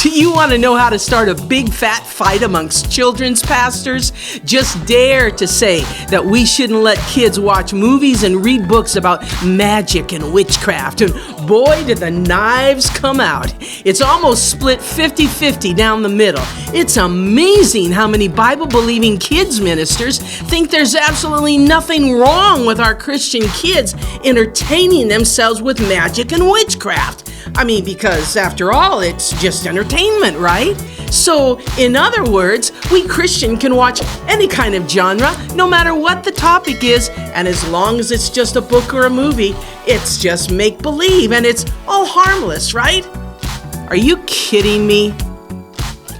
Do you want to know how to start a big fat fight amongst children's pastors? Just dare to say that we shouldn't let kids watch movies and read books about magic and witchcraft. And boy, did the knives come out. It's almost split 50-50 down the middle. It's amazing how many Bible-believing kids ministers think there's absolutely nothing wrong with our Christian kids entertaining themselves with magic and witchcraft. I mean, because after all, it's just entertainment, right? So, in other words, we Christian can watch any kind of genre, no matter what the topic is, and as long as it's just a book or a movie, it's just make-believe, and it's all harmless, right? Are you kidding me?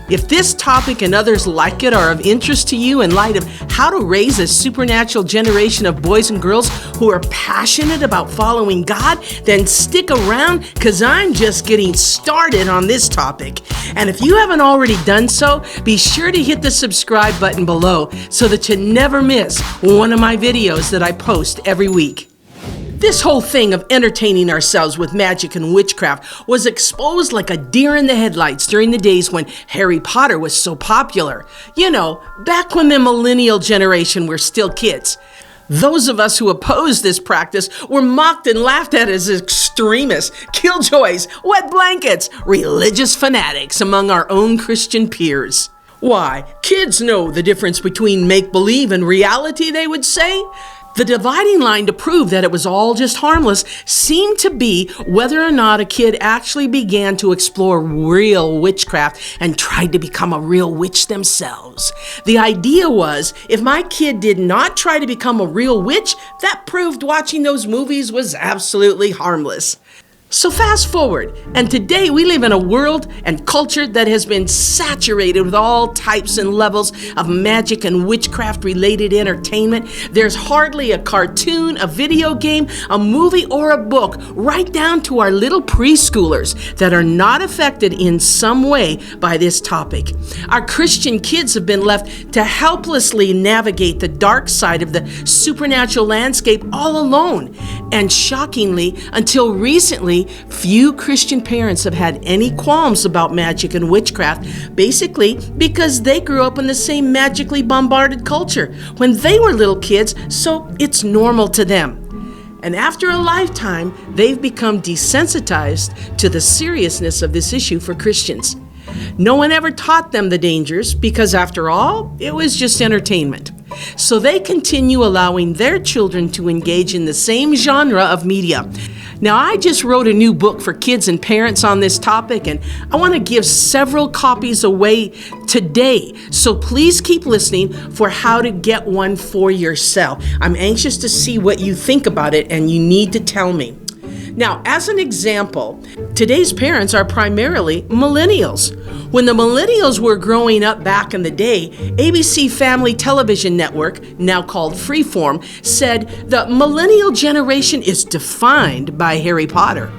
If this topic and others like it are of interest to you in light of how to raise a supernatural generation of boys and girls who are passionate about following God, then stick around because I'm just getting started on this topic. And if you haven't already done so, be sure to hit the subscribe button below so that you never miss one of my videos that I post every week. This whole thing of entertaining ourselves with magic and witchcraft was exposed like a deer in the headlights during the days when Harry Potter was so popular. You know, back when the millennial generation were still kids. Those of us who opposed this practice were mocked and laughed at as extremists, killjoys, wet blankets, religious fanatics among our own Christian peers. Why, kids know the difference between make-believe and reality, they would say. The dividing line to prove that it was all just harmless seemed to be whether or not a kid actually began to explore real witchcraft and tried to become a real witch themselves. The idea was, if my kid did not try to become a real witch, that proved watching those movies was absolutely harmless. So fast forward, and today we live in a world and culture that has been saturated with all types and levels of magic and witchcraft related entertainment. There's hardly a cartoon, a video game, a movie, or a book, right down to our little preschoolers, that are not affected in some way by this topic. Our Christian kids have been left to helplessly navigate the dark side of the supernatural landscape all alone. And shockingly, until recently, few Christian parents have had any qualms about magic and witchcraft, basically because they grew up in the same magically bombarded culture when they were little kids, so it's normal to them. And after a lifetime, they've become desensitized to the seriousness of this issue for Christians. No one ever taught them the dangers because, after all, it was just entertainment. So they continue allowing their children to engage in the same genre of media. Now, I just wrote a new book for kids and parents on this topic, and I want to give several copies away today. So please keep listening for how to get one for yourself. I'm anxious to see what you think about it, and you need to tell me. Now, as an example, today's parents are primarily millennials. When the millennials were growing up back in the day, ABC Family Television Network, now called Freeform, said the millennial generation is defined by Harry Potter.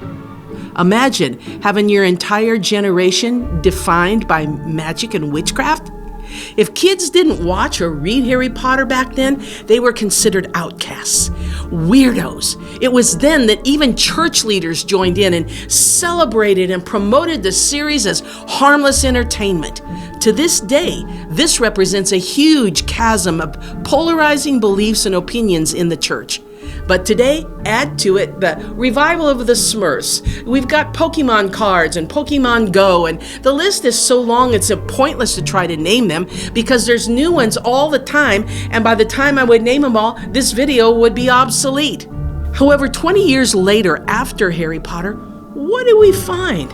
Imagine having your entire generation defined by magic and witchcraft. If kids didn't watch or read Harry Potter back then, they were considered outcasts, weirdos. It was then that even church leaders joined in and celebrated and promoted the series as harmless entertainment. To this day, this represents a huge chasm of polarizing beliefs and opinions in the church. But today, add to it the revival of the Smurfs. We've got Pokemon cards and Pokemon Go, and the list is so long it's pointless to try to name them because there's new ones all the time, and by the time I would name them all, this video would be obsolete. However, 20 years later, after Harry Potter, what do we find?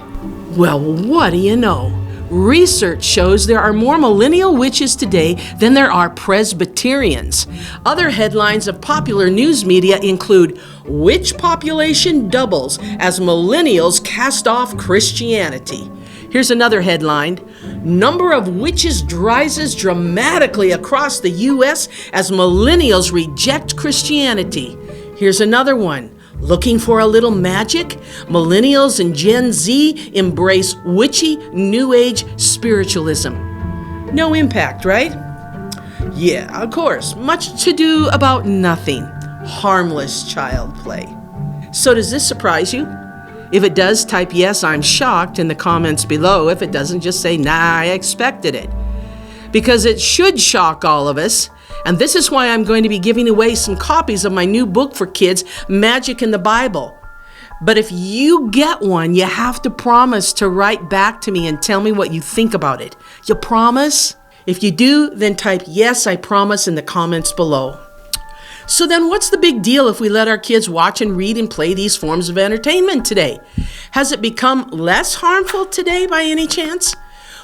Well, what do you know? Research shows there are more millennial witches today than there are Presbyterians. Other headlines of popular news media include, "Witch population doubles as millennials cast off Christianity." Here's another headline, "Number of witches rises dramatically across the U.S. as millennials reject Christianity." Here's another one, "Looking for a little magic? Millennials and Gen Z embrace witchy New Age spiritualism." No impact, right? Yeah, of course. Much to do about nothing. Harmless child play. So does this surprise you? If it does, type yes, I'm shocked in the comments below. If it doesn't, just say, nah, I expected it. Because it should shock all of us. And this is why I'm going to be giving away some copies of my new book for kids, Magic in the Bible. But if you get one, you have to promise to write back to me and tell me what you think about it. You promise? If you do, then type yes, I promise in the comments below. So then what's the big deal if we let our kids watch and read and play these forms of entertainment today? Has it become less harmful today by any chance?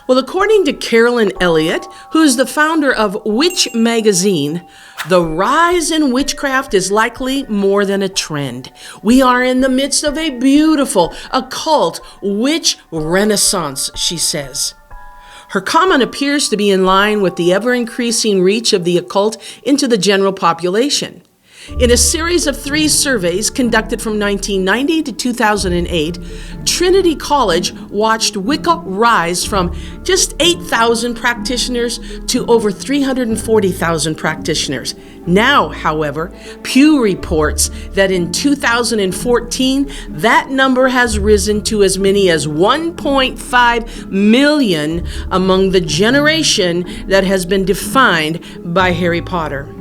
Well, according to Carolyn Elliott, who is the founder of Witch Magazine, the rise in witchcraft is likely more than a trend. We are in the midst of a beautiful, occult witch renaissance, she says. Her comment appears to be in line with the ever-increasing reach of the occult into the general population. In a series of 3 surveys conducted from 1990 to 2008, Trinity College watched Wicca rise from just 8,000 practitioners to over 340,000 practitioners. Now, however, Pew reports that in 2014, that number has risen to as many as 1.5 million among the generation that has been defined by Harry Potter.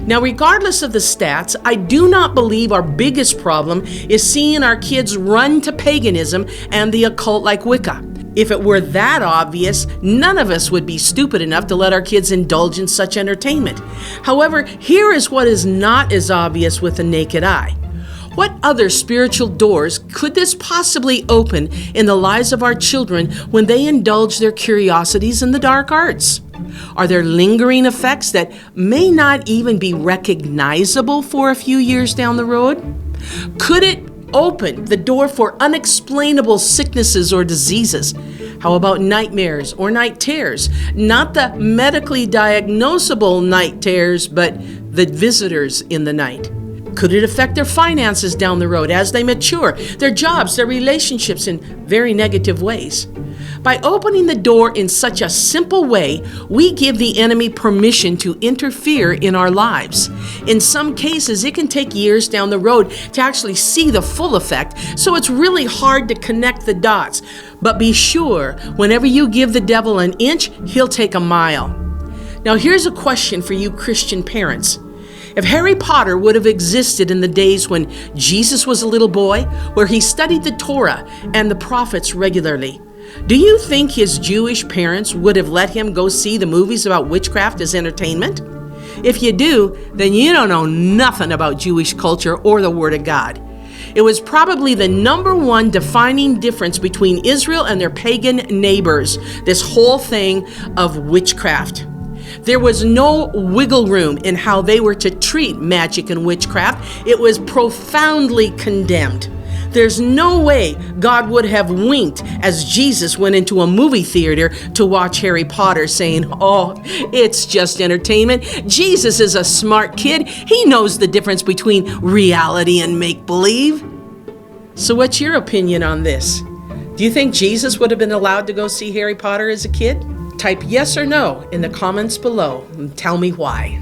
Now, regardless of the stats, I do not believe our biggest problem is seeing our kids run to paganism and the occult like Wicca. If it were that obvious, none of us would be stupid enough to let our kids indulge in such entertainment. However, here is what is not as obvious with the naked eye. What other spiritual doors could this possibly open in the lives of our children when they indulge their curiosities in the dark arts? Are there lingering effects that may not even be recognizable for a few years down the road? Could it open the door for unexplainable sicknesses or diseases? How about nightmares or night terrors? Not the medically diagnosable night terrors, but the visitors in the night. Could it affect their finances down the road as they mature, their jobs, their relationships in very negative ways? By opening the door in such a simple way, we give the enemy permission to interfere in our lives. In some cases, it can take years down the road to actually see the full effect, so it's really hard to connect the dots. But be sure, whenever you give the devil an inch, he'll take a mile. Now here's a question for you Christian parents. If Harry Potter would have existed in the days when Jesus was a little boy, where he studied the Torah and the prophets regularly, do you think his Jewish parents would have let him go see the movies about witchcraft as entertainment? If you do, then you don't know nothing about Jewish culture or the Word of God. It was probably the #1 defining difference between Israel and their pagan neighbors, this whole thing of witchcraft. There was no wiggle room in how they were to treat magic and witchcraft. It was profoundly condemned. There's no way God would have winked as Jesus went into a movie theater to watch Harry Potter saying, "Oh, it's just entertainment. Jesus is a smart kid. He knows the difference between reality and make-believe." So what's your opinion on this? Do you think Jesus would have been allowed to go see Harry Potter as a kid? Type yes or no in the comments below and tell me why.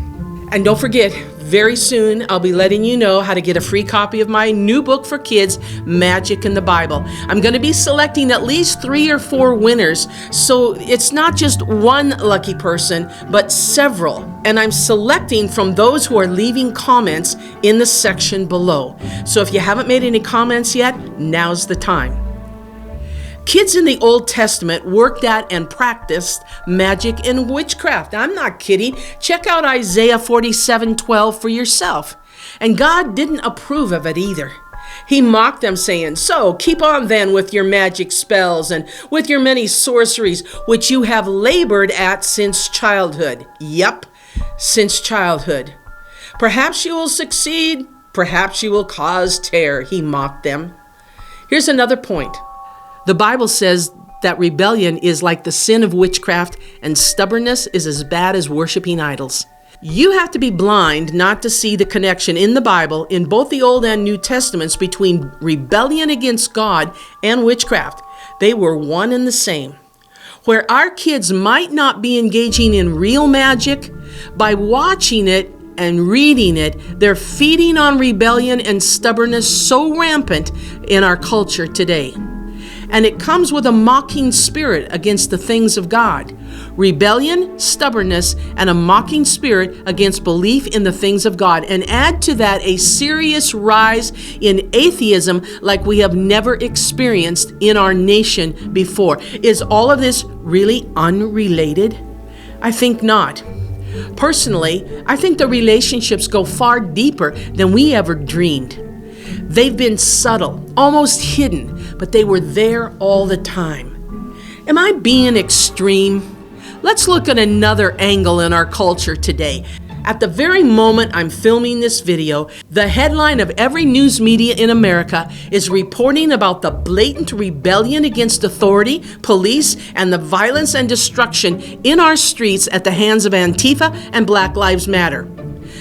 And don't forget, very soon I'll be letting you know how to get a free copy of my new book for kids, Magic in the Bible. I'm going to be selecting at least 3 or 4 winners, so it's not just one lucky person, but several. And I'm selecting from those who are leaving comments in the section below. So if you haven't made any comments yet, now's the time. Kids in the Old Testament worked at and practiced magic and witchcraft. I'm not kidding. Check out Isaiah 47:12 for yourself. And God didn't approve of it either. He mocked them, saying, "So keep on then with your magic spells and with your many sorceries, which you have labored at since childhood." Yep, since childhood. "Perhaps you will succeed, perhaps you will cause terror," he mocked them. Here's another point. The Bible says that rebellion is like the sin of witchcraft, and stubbornness is as bad as worshiping idols. You have to be blind not to see the connection in the Bible, in both the Old and New Testaments, between rebellion against God and witchcraft. They were one and the same. Where our kids might not be engaging in real magic, by watching it, and reading it, they're feeding on rebellion and stubbornness so rampant in our culture today. And it comes with a mocking spirit against the things of God. Rebellion, stubbornness, and a mocking spirit against belief in the things of God. And add to that a serious rise in atheism like we have never experienced in our nation before. Is all of this really unrelated? I think not. Personally, I think the relationships go far deeper than we ever dreamed. They've been subtle, almost hidden, but they were there all the time. Am I being extreme? Let's look at another angle in our culture today. At the very moment I'm filming this video, the headline of every news media in America is reporting about the blatant rebellion against authority, police, and the violence and destruction in our streets at the hands of Antifa and Black Lives Matter.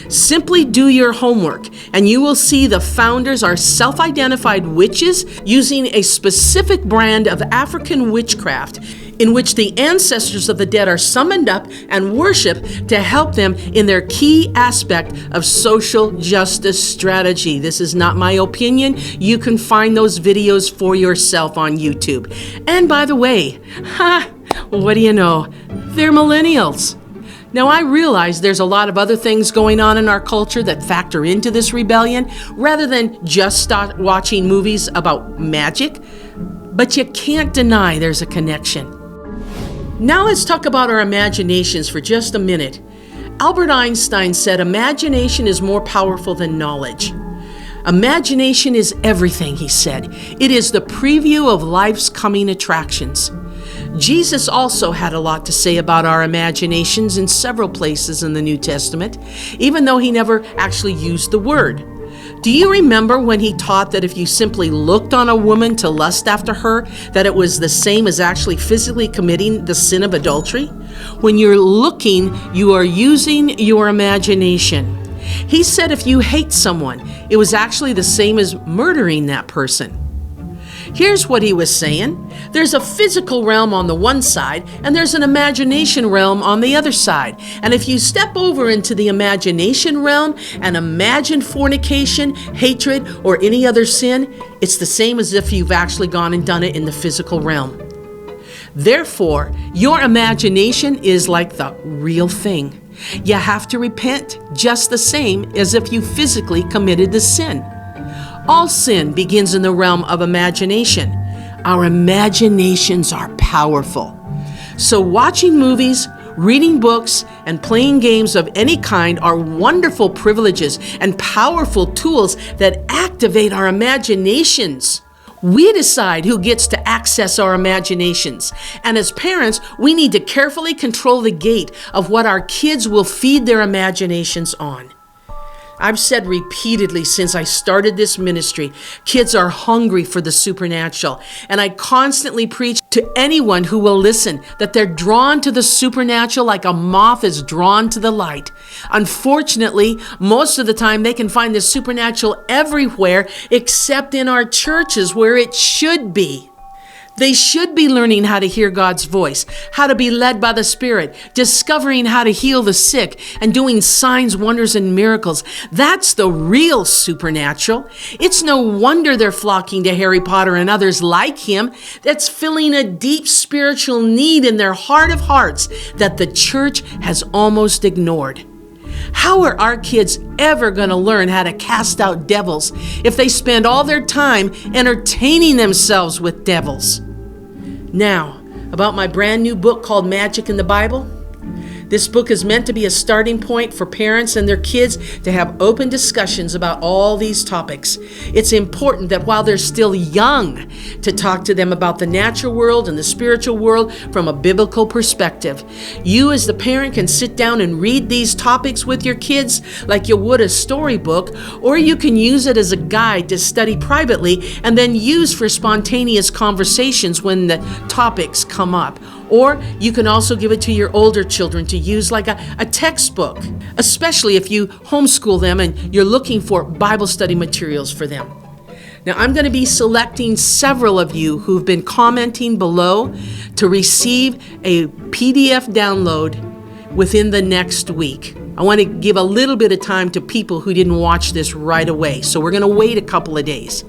Simply do your homework, and you will see the founders are self-identified witches using a specific brand of African witchcraft in which the ancestors of the dead are summoned up and worshiped to help them in their key aspect of social justice strategy. This is not my opinion. You can find those videos for yourself on YouTube. And by the way, what do you know? They're millennials. Now, I realize there's a lot of other things going on in our culture that factor into this rebellion, rather than just start watching movies about magic, but you can't deny there's a connection. Now let's talk about our imaginations for just a minute. Albert Einstein said imagination is more powerful than knowledge. Imagination is everything, he said. It is the preview of life's coming attractions. Jesus also had a lot to say about our imaginations in several places in the New Testament, even though he never actually used the word. Do you remember when he taught that if you simply looked on a woman to lust after her, that it was the same as actually physically committing the sin of adultery? When you're looking, you are using your imagination. He said if you hate someone, it was actually the same as murdering that person. Here's what he was saying. There's a physical realm on the one side, and there's an imagination realm on the other side. And if you step over into the imagination realm and imagine fornication, hatred, or any other sin, it's the same as if you've actually gone and done it in the physical realm. Therefore, your imagination is like the real thing. You have to repent just the same as if you physically committed the sin. All sin begins in the realm of imagination. Our imaginations are powerful. So watching movies, reading books, and playing games of any kind are wonderful privileges and powerful tools that activate our imaginations. We decide who gets to access our imaginations. And as parents, we need to carefully control the gate of what our kids will feed their imaginations on. I've said repeatedly since I started this ministry, kids are hungry for the supernatural. And I constantly preach to anyone who will listen that they're drawn to the supernatural like a moth is drawn to the light. Unfortunately, most of the time they can find the supernatural everywhere except in our churches where it should be. They should be learning how to hear God's voice, how to be led by the Spirit, discovering how to heal the sick, and doing signs, wonders, and miracles. That's the real supernatural. It's no wonder they're flocking to Harry Potter and others like him. That's filling a deep spiritual need in their heart of hearts that the church has almost ignored. How are our kids ever going to learn how to cast out devils if they spend all their time entertaining themselves with devils? Now, about my brand new book called Magic in the Bible. This book is meant to be a starting point for parents and their kids to have open discussions about all these topics. It's important that while they're still young, to talk to them about the natural world and the spiritual world from a biblical perspective. You as the parent can sit down and read these topics with your kids like you would a storybook, or you can use it as a guide to study privately and then use for spontaneous conversations when the topics come up. Or you can also give it to your older children to use like a textbook, especially if you homeschool them and you're looking for Bible study materials for them. Now, I'm going to be selecting several of you who've been commenting below to receive a PDF download within the next week. I want to give a little bit of time to people who didn't watch this right away. So we're going to wait a couple of days.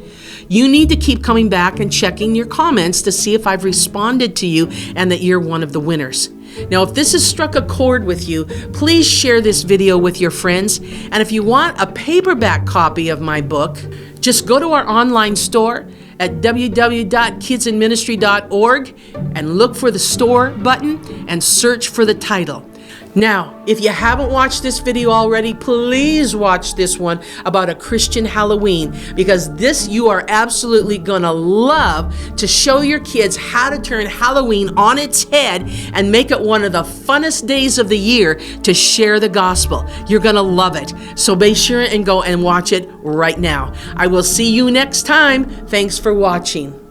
You need to keep coming back and checking your comments to see if I've responded to you and that you're one of the winners. Now, if this has struck a chord with you, please share this video with your friends. And if you want a paperback copy of my book, just go to our online store at www.kidsinministry.org and look for the store button and search for the title. Now, if you haven't watched this video already, please watch this one about a Christian Halloween, because this you are absolutely gonna love, to show your kids how to turn Halloween on its head and make it one of the funnest days of the year to share the gospel. You're gonna love it. So be sure and go and watch it right now. I will see you next time. Thanks for watching.